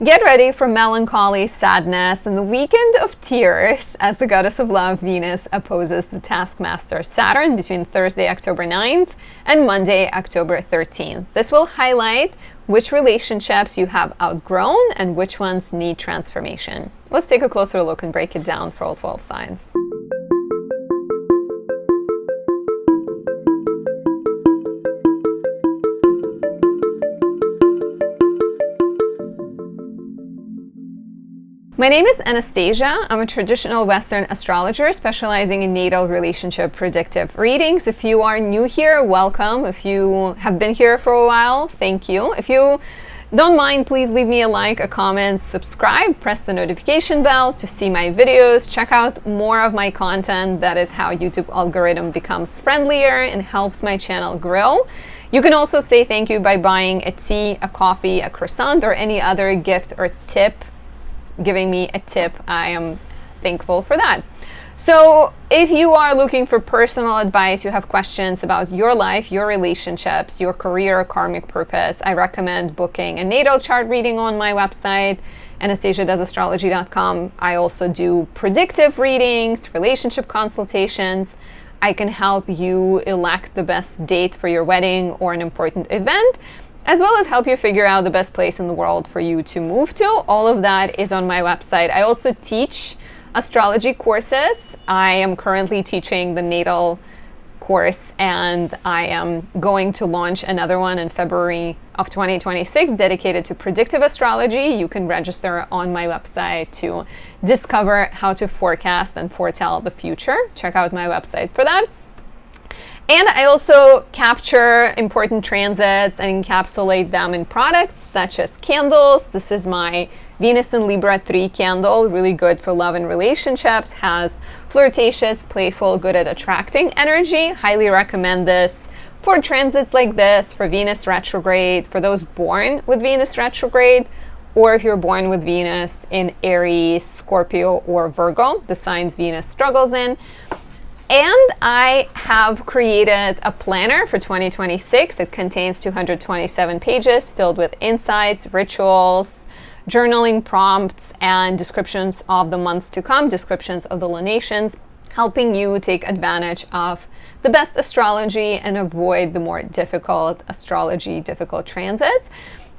Get ready for melancholy, sadness, and the weekend of tears as the goddess of love, Venus, opposes the taskmaster Saturn between Thursday, October 9th and Monday, October 13th. This will highlight which relationships you have outgrown and which ones need transformation. Let's take a closer look and break it down for all 12 signs. My name is Anastasia. I'm a traditional Western astrologer specializing in natal relationship predictive readings. If you are new here, welcome. If you have been here for a while, thank you. If you don't mind, please leave me a like, a comment, subscribe, press the notification bell to see my videos. Check out more of my content. That is how YouTube algorithm becomes friendlier and helps my channel grow. You can also say thank you by buying a tea, a coffee, a croissant, or any other gift or tip. Giving me a tip, I am thankful for that. So if you are looking for personal advice, you have questions about your life, your relationships, your career, karmic purpose, I recommend booking a natal chart reading on my website, anastasiadoesastrology.com. I also do predictive readings, relationship consultations. I can help you elect the best date for your wedding or an important event, as well as help you figure out the best place in the world for you to move to. All of that is on my website. I also teach astrology courses. I am currently teaching the natal course, and I am going to launch another one in February of 2026 dedicated to predictive astrology. You can register on my website to discover how to forecast and foretell the future. Check out my website for that. And I also capture important transits and encapsulate them in products such as candles. This is my Venus in Libra 3 candle, really good for love and relationships, has flirtatious, playful, good at attracting energy. Highly recommend this for transits like this, for Venus retrograde, for those born with Venus retrograde, or if you're born with Venus in Aries, Scorpio, or Virgo, the signs Venus struggles in. And I have created a planner for 2026. It contains 227 pages filled with insights, rituals, journaling prompts, and descriptions of the months to come, descriptions of the lunations, helping you take advantage of the best astrology and avoid the more difficult astrology, difficult transits.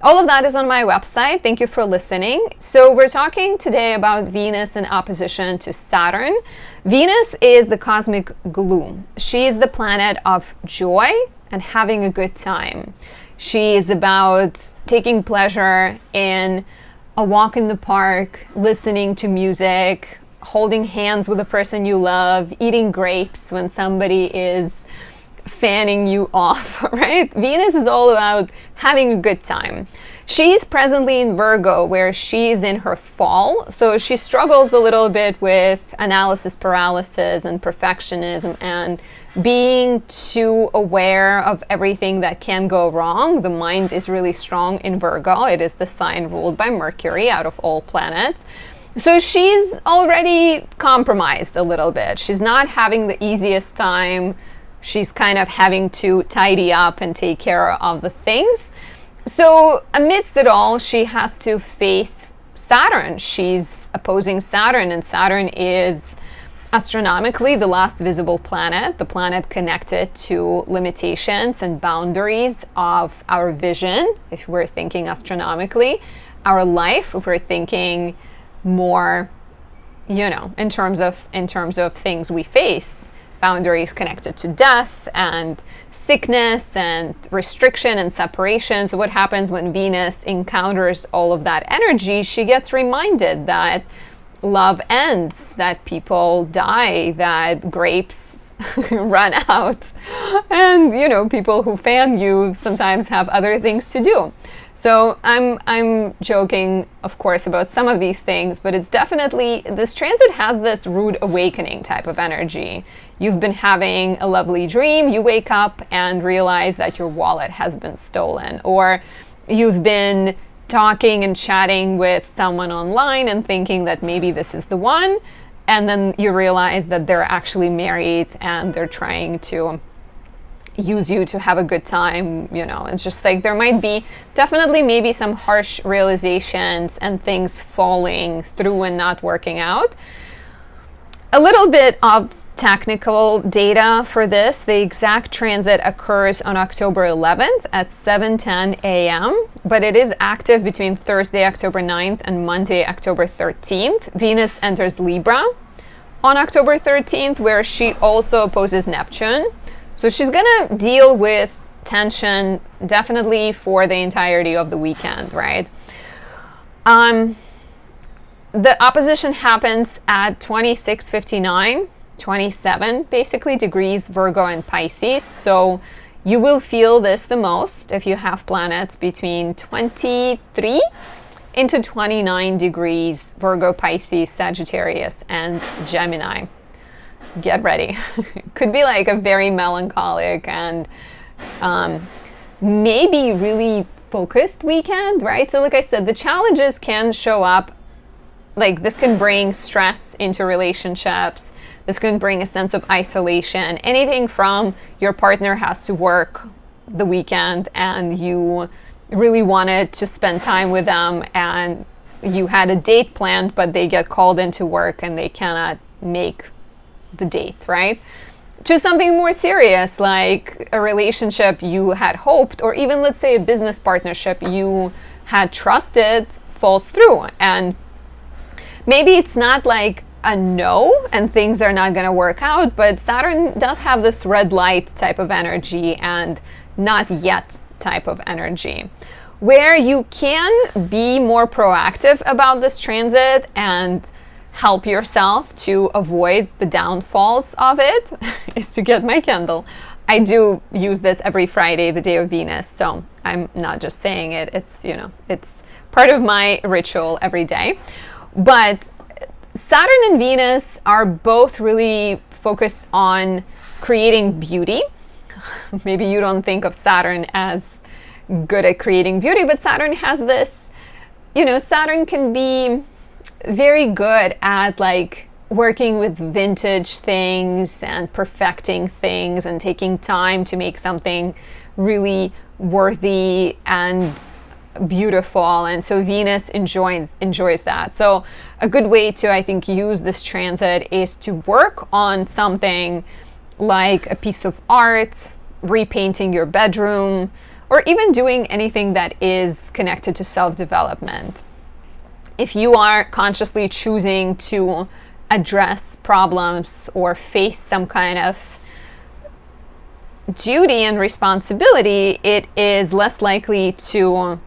All of that is on my website. Thank you for listening. So we're talking today about Venus in opposition to Saturn. Venus is the cosmic glue. She is the planet of joy and having a good time. She is about taking pleasure in a walk in the park, listening to music, holding hands with the person you love, eating grapes when somebody is fanning you off, right? Venus is all about having a good time. She's presently in Virgo, where she's in her fall, so she struggles a little bit with analysis paralysis and perfectionism and being too aware of everything that can go wrong. The mind is really strong in Virgo. It is the sign ruled by Mercury out of all planets. So she's already compromised a little bit. She's not having the easiest time. She's kind of having to tidy up and take care of the things. So amidst it all, she has to face Saturn. She's opposing Saturn, and Saturn is astronomically the last visible planet, the planet connected to limitations and boundaries of our vision, if we're thinking astronomically, our life, if we're thinking more, in terms of things we face. Boundaries connected to death and sickness and restriction and separation. So what happens when Venus encounters all of that energy? She gets reminded that love ends, that people die, that grapes run out, and people who fan you sometimes have other things to do. So I'm joking, of course, about some of these things, but it's definitely, this transit has this rude awakening type of energy. You've been having a lovely dream, you wake up and realize that your wallet has been stolen, or you've been talking and chatting with someone online and thinking that maybe this is the one, and then you realize that they're actually married and they're trying to use you to have a good time. You know, it's just like there might be definitely maybe some harsh realizations and things falling through and not working out. A little bit of technical data for this. The exact transit occurs on October 11th at 7:10 a.m., but it is active between Thursday, October 9th and Monday, October 13th. Venus enters Libra on October 13th, where she also opposes Neptune. So she's going to deal with tension definitely for the entirety of the weekend, right? The opposition happens at 26:59, 27 basically degrees Virgo and Pisces. So you will feel this the most if you have planets between 23 into 29 degrees Virgo, Pisces, Sagittarius, and Gemini. Get ready. It could be like a very melancholic and maybe really focused weekend, right? So like I said, the challenges can show up. Like this can bring stress into relationships. This can bring a sense of isolation. Anything from your partner has to work the weekend and you really wanted to spend time with them and you had a date planned, but they get called into work and they cannot make the date, right? To something more serious, like a relationship you had hoped, or even let's say a business partnership you had trusted falls through. And maybe it's not like a no and things are not going to work out, but Saturn does have this red light type of energy and not yet type of energy, where you can be more proactive about this transit and help yourself to avoid the downfalls of it is to get my candle. I do use this every Friday, the day of Venus, so I'm not just saying it. It's, you know, it's part of my ritual every day. But Saturn and Venus are both really focused on creating beauty. Maybe you don't think of Saturn as good at creating beauty, but Saturn has this, you know, Saturn can be very good at like working with vintage things and perfecting things and taking time to make something really worthy and beautiful. And so Venus enjoys that. So a good way to, I think, use this transit is to work on something like a piece of art, repainting your bedroom, or even doing anything that is connected to self-development. If you are consciously choosing to address problems or face some kind of duty and responsibility, it is less likely to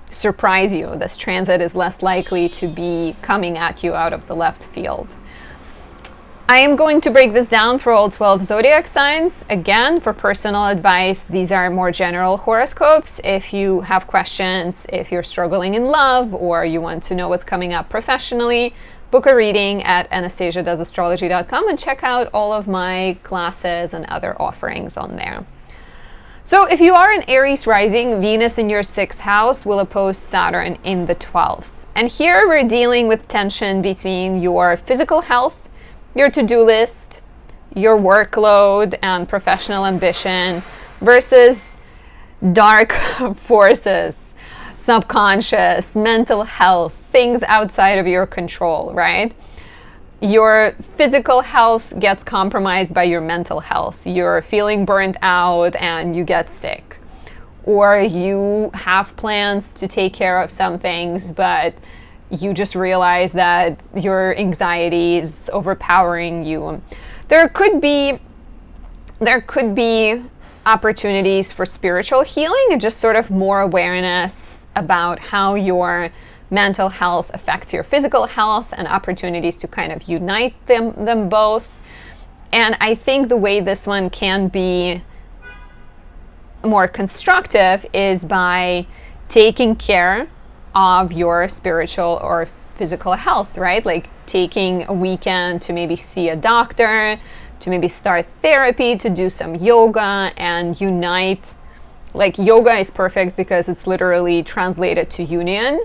surprise you. This transit is less likely to be coming at you out of the left field. I am going to break this down for all 12 zodiac signs. Again, for personal advice, these are more general horoscopes. If you have questions, if you're struggling in love, or you want to know what's coming up professionally, book a reading at anastasiadoesastrology.com and check out all of my classes and other offerings on there. So if you are an Aries rising, Venus in your 6th house will oppose Saturn in the 12th. And here we're dealing with tension between your physical health, your to-do list, your workload and professional ambition versus dark forces, subconscious, mental health, things outside of your control, right? Your physical health gets compromised by your mental health. You're feeling burnt out and you get sick. Or you have plans to take care of some things, but you just realize that your anxiety is overpowering you. There could be opportunities for spiritual healing and just sort of more awareness about how your mental health affects your physical health and opportunities to kind of unite them both. And I think the way this one can be more constructive is by taking care of your spiritual or physical health, right? Like taking a weekend to maybe see a doctor, to maybe start therapy, to do some yoga and unite. Like yoga is perfect because it's literally translated to union.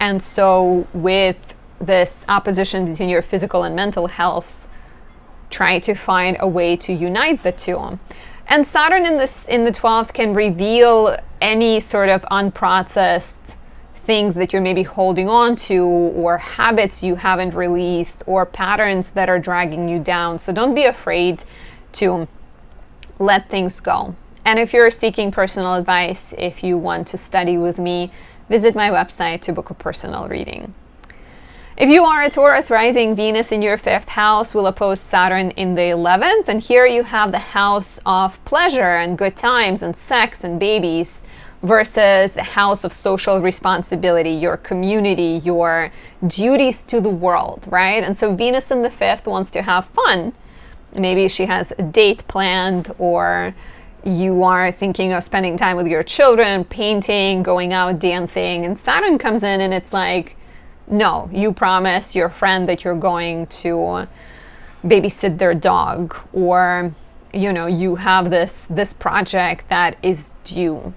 And so with this opposition between your physical and mental health, try to find a way to unite the two. And Saturn in the 12th can reveal any sort of unprocessed things that you're maybe holding on to, or habits you haven't released, or patterns that are dragging you down. So don't be afraid to let things go. And if you're seeking personal advice, if you want to study with me, visit my website to book a personal reading. If you are a Taurus rising, Venus in your 5th house will oppose Saturn in the 11th. And here you have the house of pleasure and good times and sex and babies versus the house of social responsibility, your community, your duties to the world, right? And so Venus in the 5th wants to have fun. Maybe she has a date planned, or you are thinking of spending time with your children, painting, going out, dancing. And Saturn comes in and it's like, no, you promise your friend that you're going to babysit their dog, or you have this project that is due.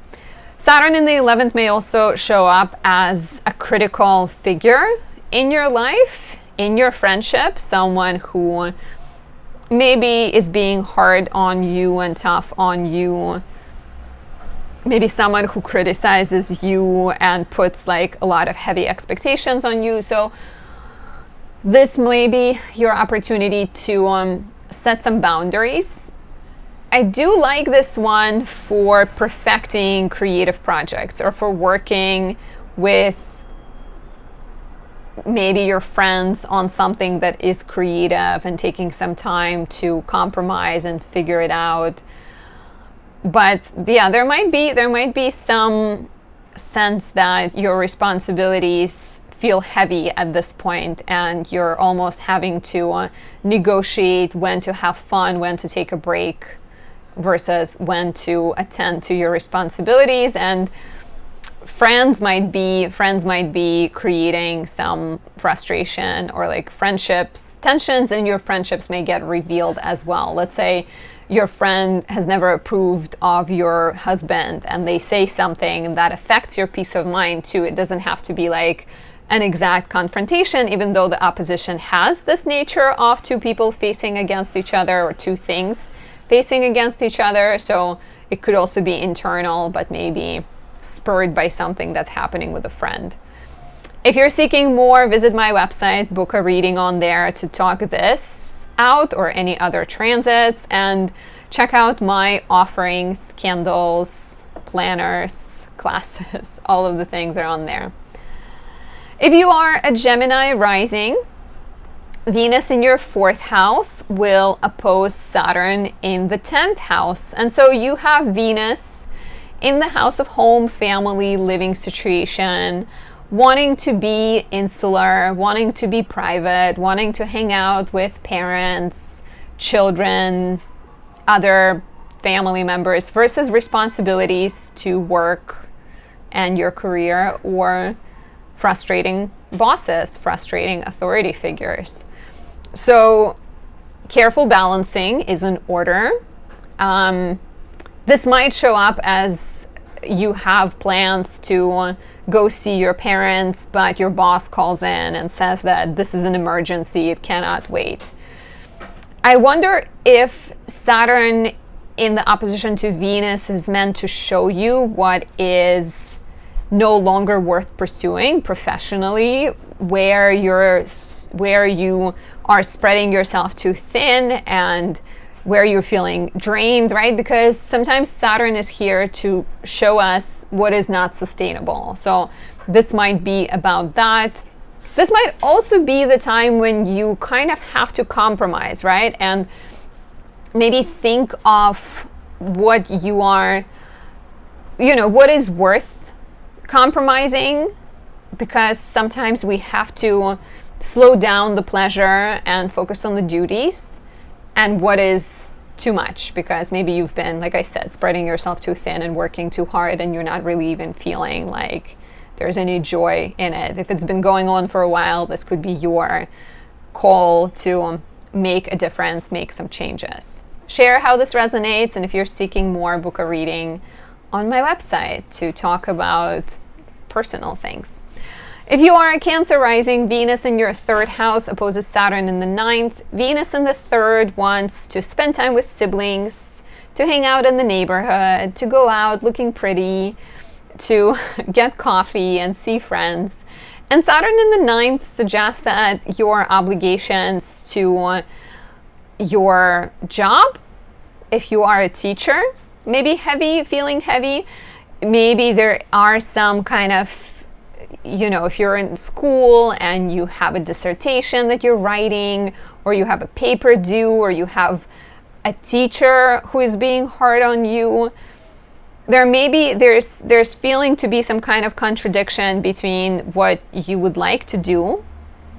Saturn in the 11th may also show up as a critical figure in your life, in your friendship, someone who maybe is being hard on you and tough on you. Maybe someone who criticizes you and puts like a lot of heavy expectations on you. So this may be your opportunity to set some boundaries. I do like this one for perfecting creative projects, or for working with maybe your friends on something that is creative and taking some time to compromise and figure it out. But yeah, there might be some sense that your responsibilities feel heavy at this point, and you're almost having to negotiate when to have fun, when to take a break, versus when to attend to your responsibilities. And friends might be creating some frustration, or like friendships, tensions in your friendships may get revealed as well. Let's say your friend has never approved of your husband and they say something that affects your peace of mind too. It doesn't have to be like an exact confrontation, even though the opposition has this nature of two people facing against each other, or two things facing against each other. So it could also be internal, but maybe spurred by something that's happening with a friend. If you're seeking more, visit my website, book a reading on there to talk this out, or any other transits, and check out my offerings, candles, planners, classes. All of the things are on there. If you are a Gemini rising, Venus in your 4th house will oppose Saturn in the 10th house. And so you have Venus in the house of home, family, living situation, wanting to be insular, wanting to be private, wanting to hang out with parents, children, other family members, versus responsibilities to work and your career, or frustrating bosses, frustrating authority figures. So careful balancing is in order. This might show up as you have plans to go see your parents, but your boss calls in and says that this is an emergency, it cannot wait. I wonder if Saturn in the opposition to Venus is meant to show you what is no longer worth pursuing professionally, where you are spreading yourself too thin, and where you're feeling drained, right? Because sometimes Saturn is here to show us what is not sustainable. So this might be about that. This might also be the time when you kind of have to compromise, right? And maybe think of what you are, what is worth compromising, because sometimes we have to slow down the pleasure and focus on the duties, and what is too much, because maybe you've been, like I said, spreading yourself too thin and working too hard, and you're not really even feeling like there's any joy in it. If it's been going on for a while, this could be your call to make a difference, make some changes. Share how this resonates, and if you're seeking more, book a reading on my website to talk about personal things. If you are a Cancer rising, Venus in your 3rd house opposes Saturn in the 9th. Venus in the 3rd wants to spend time with siblings, to hang out in the neighborhood, to go out looking pretty, to get coffee and see friends. And Saturn in the ninth suggests that your obligations to your job, if you are a teacher, maybe heavy, feeling heavy. Maybe there are some kind of, if you're in school and you have a dissertation that you're writing, or you have a paper due, or you have a teacher who is being hard on you, there's feeling to be some kind of contradiction between what you would like to do,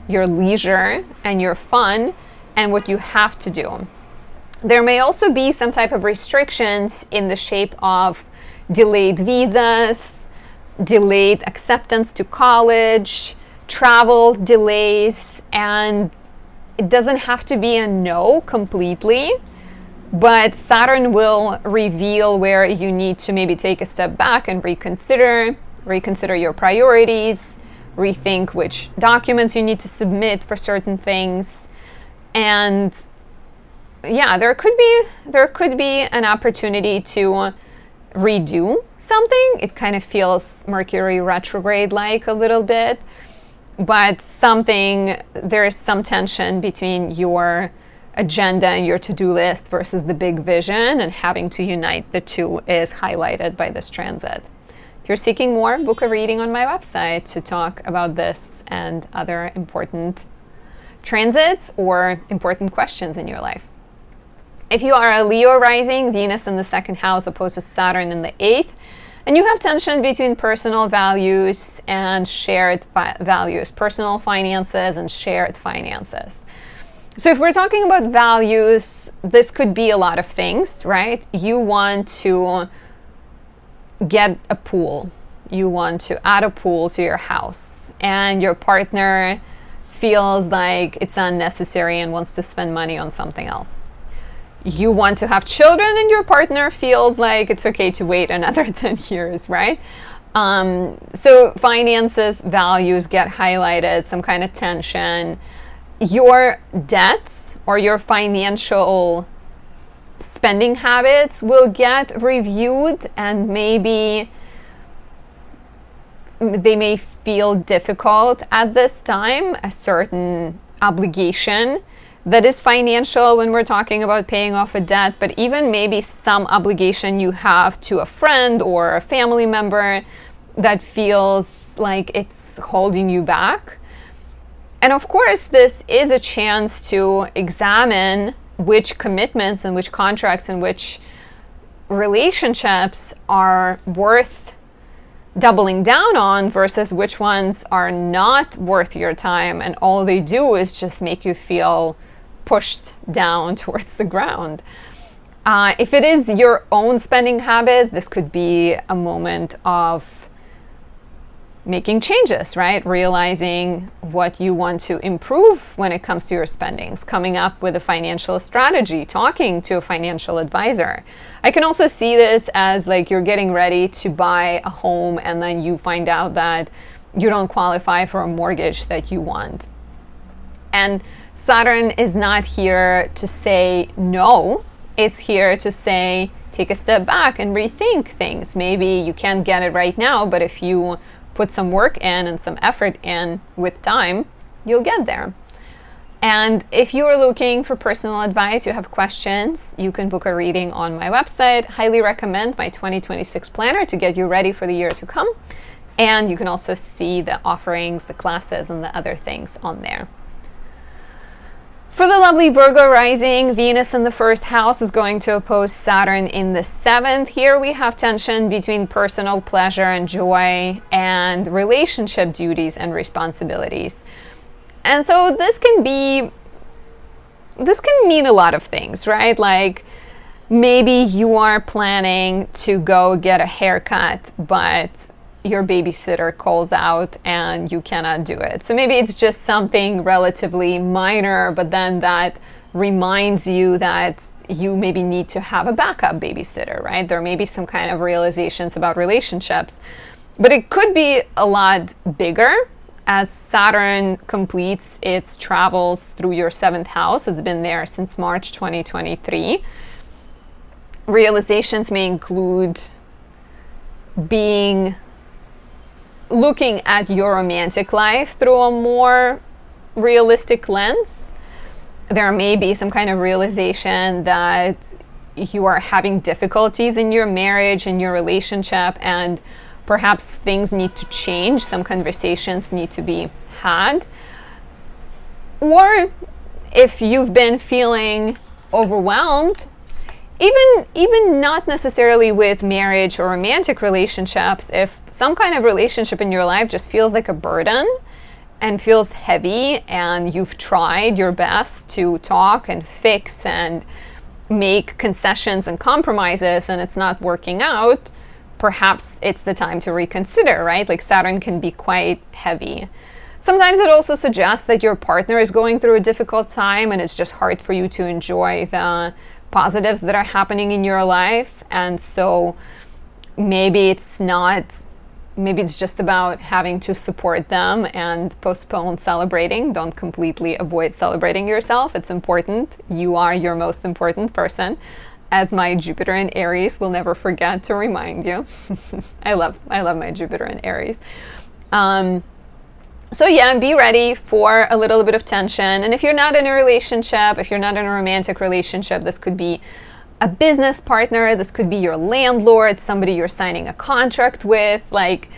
your leisure and your fun, and what you have to do. There may also be some type of restrictions in the shape of delayed visas, delayed acceptance to college, travel delays, and it doesn't have to be a no completely, but Saturn will reveal where you need to maybe take a step back and reconsider your priorities, rethink which documents you need to submit for certain things. And yeah, there could be an opportunity to redo something. It kind of feels Mercury retrograde like a little bit, but there is some tension between your agenda and your to-do list versus the big vision, and having to unite the two is highlighted by this transit. If you're seeking more, book a reading on my website to talk about this and other important transits or important questions in your life. If you are a Leo rising, Venus in the second house opposes Saturn in the eighth, and you have tension between personal values and shared values, personal finances and shared finances. So if we're talking about values, this could be a lot of things, right? You want to get a pool. You want to add a pool to your house, and your partner feels like it's unnecessary and wants to spend money on something else. You want to have children, and your partner feels like it's okay to wait another 10 years, right? So finances, values get highlighted, some kind of tension. Your debts or your financial spending habits will get reviewed, and maybe they may feel difficult at this time. A certain obligation that is financial when we're talking about paying off a debt, but even maybe some obligation you have to a friend or a family member that feels like it's holding you back. And of course, this is a chance to examine which commitments and which contracts and which relationships are worth doubling down on versus which ones are not worth your time, and all they do is just make you feel pushed down towards the ground. If it is your own spending habits, this could be a moment of making changes, right? Realizing what you want to improve when it comes to your spendings, coming up with a financial strategy, talking to a financial advisor. I can also see this as like you're getting ready to buy a home, and then you find out that you don't qualify for a mortgage that you want. And Saturn is not here to say no. It's here to say, take a step back and rethink things. Maybe you can't get it right now, but if you put some work in and some effort in with time, you'll get there. And if you're looking for personal advice, you have questions, you can book a reading on my website. Highly recommend my 2026 planner to get you ready for the year to come. And you can also see the offerings, the classes, and the other things on there. For the lovely Virgo rising, Venus in the first house is going to oppose Saturn in the seventh. Here we have tension between personal pleasure and joy and relationship duties and responsibilities. And so this can mean a lot of things, right? Like maybe you are planning to go get a haircut, but your babysitter calls out and you cannot do it. So maybe it's just something relatively minor, but then that reminds you that you maybe need to have a backup babysitter, right? There may be some kind of realizations about relationships, but it could be a lot bigger as Saturn completes its travels through your seventh house. It's been there since March 2023. realizations may include looking at your romantic life through a more realistic lens. There may be some kind of realization that you are having difficulties in your marriage, in your relationship, and perhaps things need to change. Some conversations need to be had. Or if you've been feeling overwhelmed, even not necessarily with marriage or romantic relationships, if some kind of relationship in your life just feels like a burden and feels heavy, and you've tried your best to talk and fix and make concessions and compromises and it's not working out, perhaps it's the time to reconsider, right? Like Saturn can be quite heavy. Sometimes it also suggests that your partner is going through a difficult time and it's just hard for you to enjoy the positives that are happening in your life. And so maybe it's just about having to support them and postpone celebrating. Don't completely avoid celebrating yourself. It's important. You are your most important person, as my Jupiter in Aries will never forget to remind you. I love my Jupiter in Aries. So yeah, be ready for a little bit of tension. And if you're not in a relationship, if you're not in a romantic relationship, this could be a business partner, this could be your landlord, somebody you're signing a contract with. Like,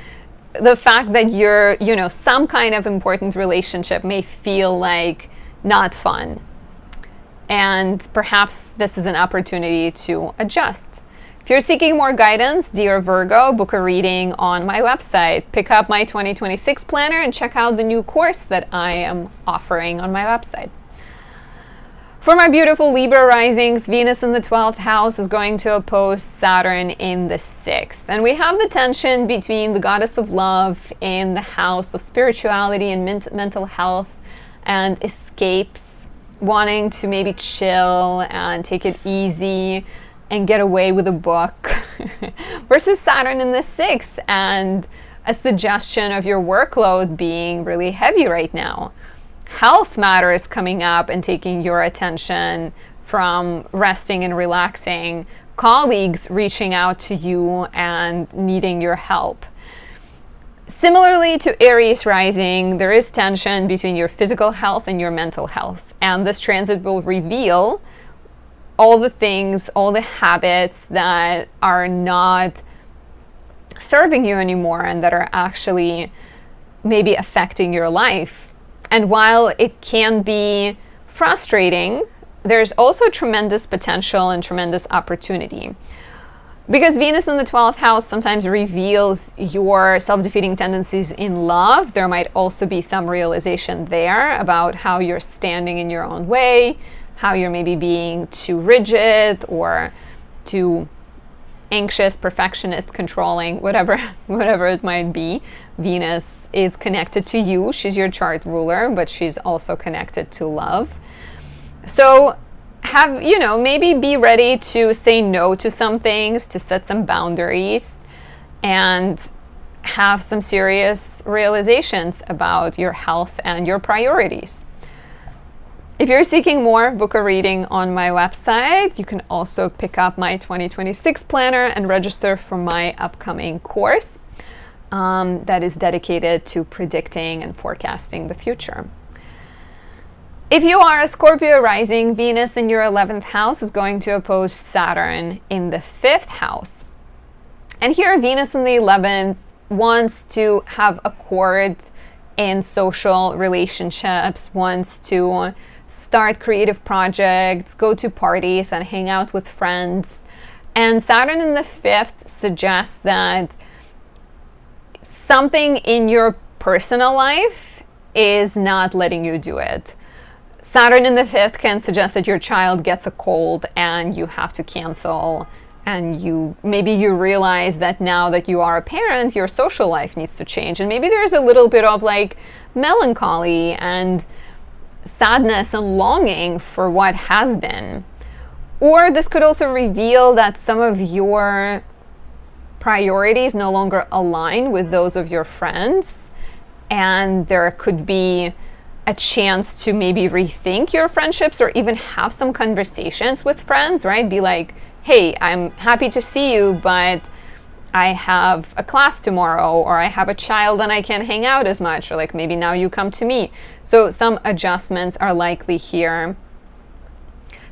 the fact that you're, some kind of important relationship may feel like not fun. And perhaps this is an opportunity to adjust. If you're seeking more guidance, dear Virgo, book a reading on my website. Pick up my 2026 planner and check out the new course that I am offering on my website. For my beautiful Libra risings, Venus in the 12th house is going to oppose Saturn in the 6th. And we have the tension between the goddess of love in the house of spirituality and mental health and escapes, wanting to maybe chill and take it easy and get away with a book, versus Saturn in the 6th and a suggestion of your workload being really heavy right now. Health matters coming up and taking your attention from resting and relaxing, colleagues reaching out to you and needing your help. Similarly to Aries rising, there is tension between your physical health and your mental health. And this transit will reveal all the things, all the habits that are not serving you anymore and that are actually maybe affecting your life. And while it can be frustrating, there's also tremendous potential and tremendous opportunity. Because Venus in the 12th house sometimes reveals your self-defeating tendencies in love, there might also be some realization there about how you're standing in your own way, how you're maybe being too rigid or too anxious, perfectionist, controlling, whatever it might be. Venus is connected to you. She's your chart ruler, but she's also connected to love. So maybe be ready to say no to some things, to set some boundaries, and have some serious realizations about your health and your priorities. If you're seeking more, book a reading on my website. You can also pick up my 2026 planner and register for my upcoming course that is dedicated to predicting and forecasting the future. If you are a Scorpio rising, Venus in your 11th house is going to oppose Saturn in the 5th house. And here Venus in the 11th wants to have accord in social relationships, wants to start creative projects, go to parties and hang out with friends. And Saturn in the 5th suggests that something in your personal life is not letting you do it. Saturn in the 5th can suggest that your child gets a cold and you have to cancel, and maybe you realize that now that you are a parent, your social life needs to change. And maybe there's a little bit of like melancholy and sadness and longing for what has been. Or this could also reveal that some of your priorities no longer align with those of your friends, and there could be a chance to maybe rethink your friendships or even have some conversations with friends, right? Be like, hey, I'm happy to see you, but I have a class tomorrow, or I have a child and I can't hang out as much, or like maybe now you come to me. So some adjustments are likely here.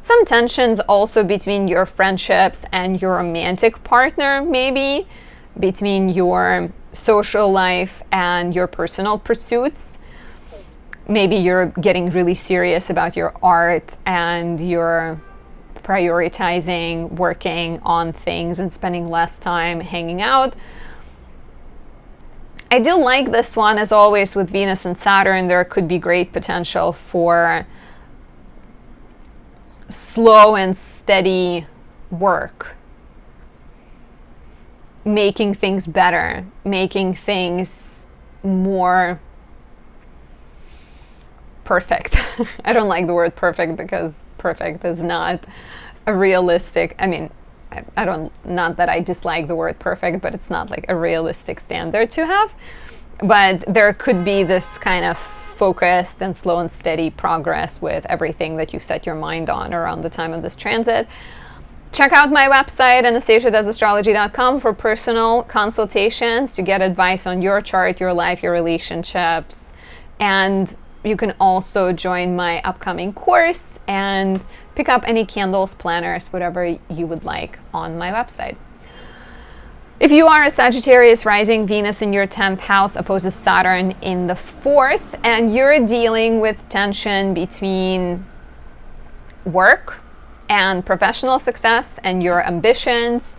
Some tensions also between your friendships and your romantic partner, maybe between your social life and your personal pursuits. Maybe you're getting really serious about your art and you're prioritizing working on things and spending less time hanging out. I do like this one, as always, with Venus and Saturn. There could be great potential for slow and steady work, making things better, making things more perfect. I don't like the word perfect because perfect is not a realistic, I don't, not that I dislike the word perfect, but it's not like a realistic standard to have. But there could be this kind of focused and slow and steady progress with everything that you set your mind on around the time of this transit. Check out my website, anastasiadoesastrology.com, for personal consultations to get advice on your chart, your life, your relationships. And you can also join my upcoming course and pick up any candles, planners, whatever you would like on my website. If you are a Sagittarius rising, Venus in your 10th house opposes Saturn in the 4th, and you're dealing with tension between work and professional success and your ambitions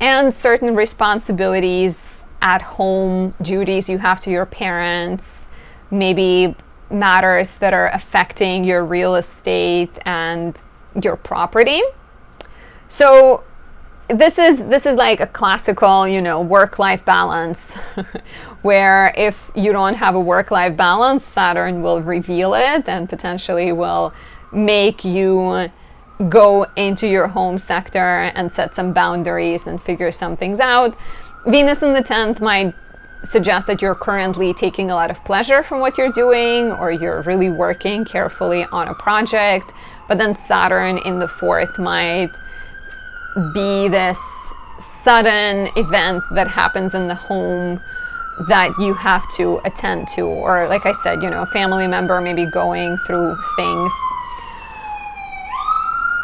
and certain responsibilities at home, duties you have to your parents, maybe matters that are affecting your real estate and your property. So this is like a classical, work-life balance where if you don't have a work-life balance, Saturn will reveal it and potentially will make you go into your home sector and set some boundaries and figure some things out. Venus in the 10th might suggest that you're currently taking a lot of pleasure from what you're doing, or you're really working carefully on a project. But then Saturn in the 4th might be this sudden event that happens in the home that you have to attend to, or like I said, a family member maybe going through things.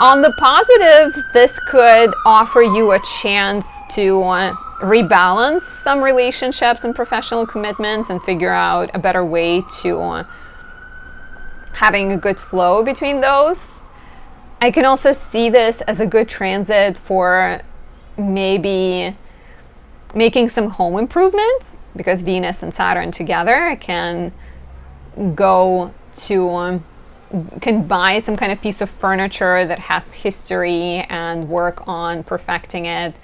On the positive, this could offer you a chance to rebalance some relationships and professional commitments and figure out a better way to having a good flow between those. I can also see this as a good transit for maybe making some home improvements, because Venus and Saturn together can buy some kind of piece of furniture that has history and work on perfecting it.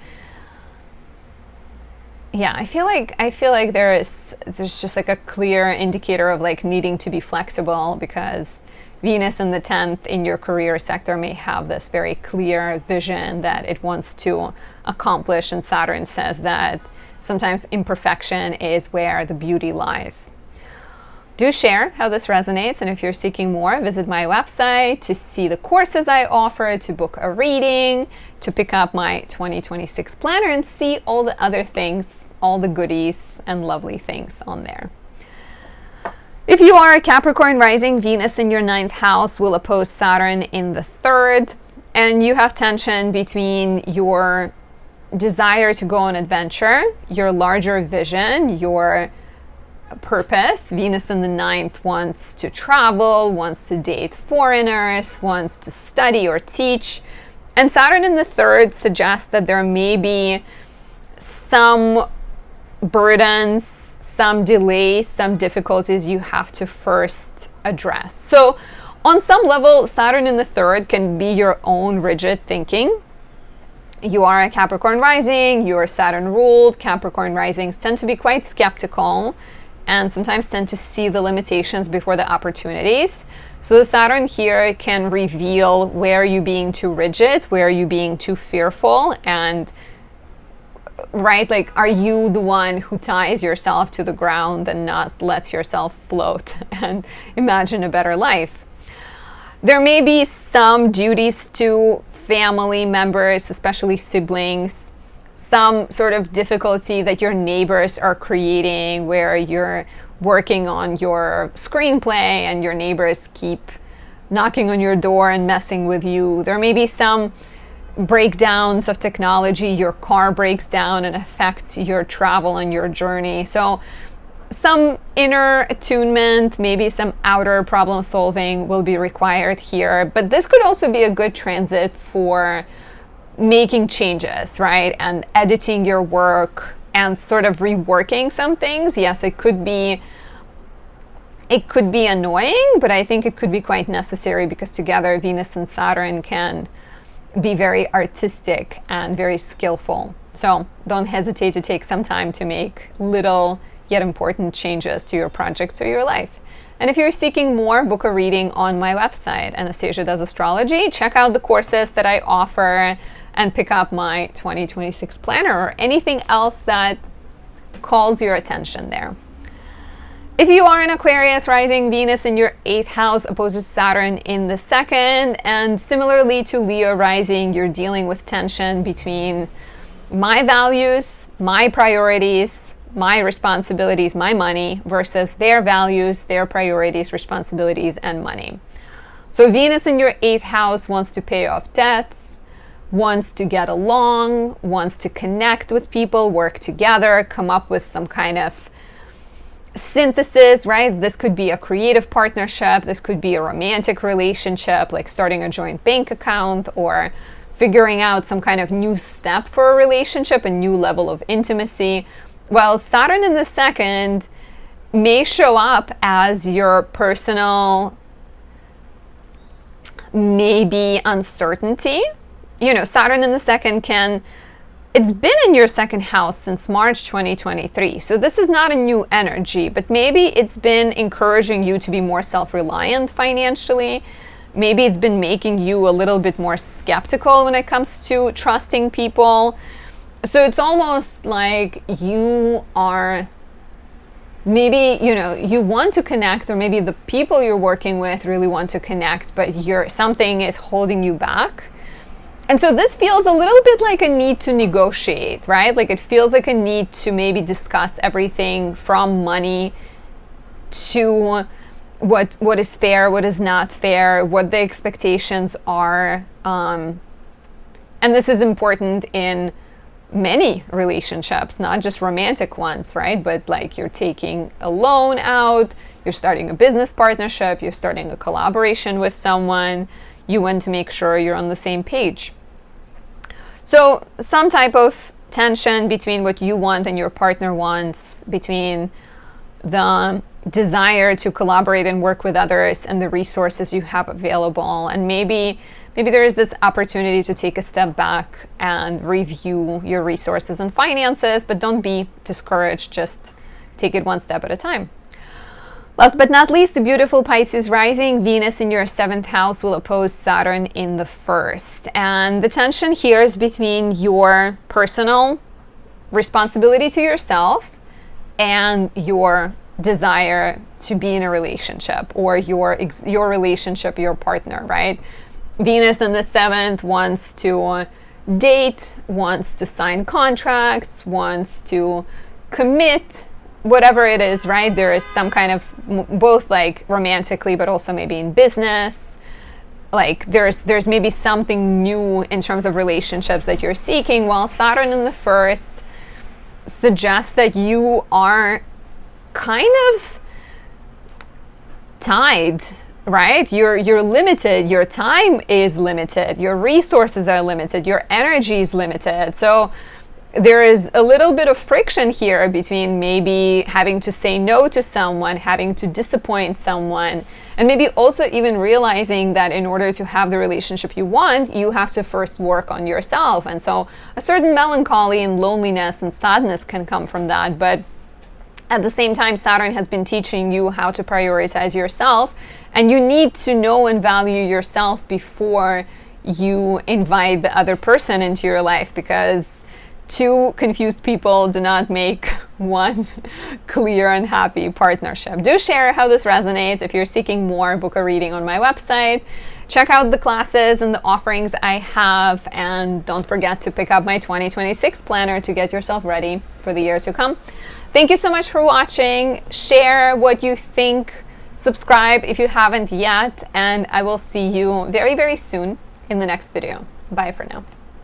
Yeah, I feel like there's just like a clear indicator of like needing to be flexible, because Venus in the 10th in your career sector may have this very clear vision that it wants to accomplish, and Saturn says that sometimes imperfection is where the beauty lies. Do share how this resonates, and if you're seeking more, visit my website to see the courses I offer, to book a reading, to pick up my 2026 planner and see all the other things, all the goodies and lovely things on there. If you are a Capricorn rising, Venus in your 9th house will oppose Saturn in the 3rd, and you have tension between your desire to go on adventure, your larger vision, your purpose. Venus in the 9th wants to travel, wants to date foreigners, wants to study or teach. And Saturn in the 3rd suggests that there may be some burdens, some delays, some difficulties you have to first address. So on some level, Saturn in the 3rd can be your own rigid thinking. You are a Capricorn rising, you are Saturn ruled. Capricorn risings tend to be quite skeptical and sometimes tend to see the limitations before the opportunities. So Saturn here can reveal where you're being too rigid, where you're being too fearful, and are you the one who ties yourself to the ground and not lets yourself float and imagine a better life? There may be some duties to family members, especially siblings, some sort of difficulty that your neighbors are creating where you're working on your screenplay and your neighbors keep knocking on your door and messing with you. There may be some breakdowns of technology. Your car breaks down and affects your travel and your journey. So some inner attunement, maybe some outer problem solving will be required here. But this could also be a good transit for making changes, right? And editing your work and sort of reworking some things. Yes, it could be annoying, but I think it could be quite necessary because together Venus and Saturn can be very artistic and very skillful. So don't hesitate to take some time to make little yet important changes to your project or your life. And if you're seeking more, book a reading on my website, Anastasia Does Astrology. Check out the courses that I offer and pick up my 2026 planner or anything else that calls your attention there. If you are an Aquarius rising, Venus in your 8th house opposes Saturn in the 2nd. And similarly to Leo rising, you're dealing with tension between my values, my priorities, my responsibilities, my money, versus their values, their priorities, responsibilities, and money. So Venus in your 8th house wants to pay off debts, wants to get along, wants to connect with people, work together, come up with some kind of synthesis, right? This could be a creative partnership. This could be a romantic relationship, like starting a joint bank account or figuring out some kind of new step for a relationship, a new level of intimacy. Well, Saturn in the 2nd may show up as your personal, maybe uncertainty. You know, Saturn in the 2nd it's been in your 2nd house since March 2023. So this is not a new energy, but maybe it's been encouraging you to be more self-reliant financially. Maybe it's been making you a little bit more skeptical when it comes to trusting people. So it's almost like you are, maybe, you know, you want to connect, or maybe the people you're working with really want to connect, but something is holding you back. And so this feels a little bit like a need to negotiate, right? Like it feels like a need to maybe discuss everything from money to what is fair, what is not fair, what the expectations are. And this is important in many relationships, not just romantic ones, right? But like you're taking a loan out, you're starting a business partnership, you're starting a collaboration with someone, you want to make sure you're on the same page. So some type of tension between what you want and your partner wants, between the desire to collaborate and work with others and the resources you have available. And maybe there is this opportunity to take a step back and review your resources and finances, but don't be discouraged. Just take it one step at a time. Last but not least, the beautiful Pisces rising, Venus in your 7th house will oppose Saturn in the 1st. And the tension here is between your personal responsibility to yourself and your desire to be in a relationship, or your relationship, your partner, right? Venus in the 7th wants to date, wants to sign contracts, wants to commit, whatever it is, right? There is some kind of, both like romantically, but also maybe in business. Like there's maybe something new in terms of relationships that you're seeking, while Saturn in the 1st suggests that you are kind of tied, right? You're limited, your time is limited, your resources are limited, your energy is limited. So there is a little bit of friction here between maybe having to say no to someone, having to disappoint someone, and maybe also even realizing that in order to have the relationship you want, you have to first work on yourself. And so a certain melancholy and loneliness and sadness can come from that. But at the same time, Saturn has been teaching you how to prioritize yourself, and you need to know and value yourself before you invite the other person into your life, because two confused people do not make one clear and happy partnership. Do share how this resonates. If you're seeking more, book a reading on my website. Check out the classes and the offerings I have, and don't forget to pick up my 2026 planner to get yourself ready for the year to come. Thank you so much for watching. Share what you think. Subscribe if you haven't yet, and I will see you very, very soon in the next video. Bye for now.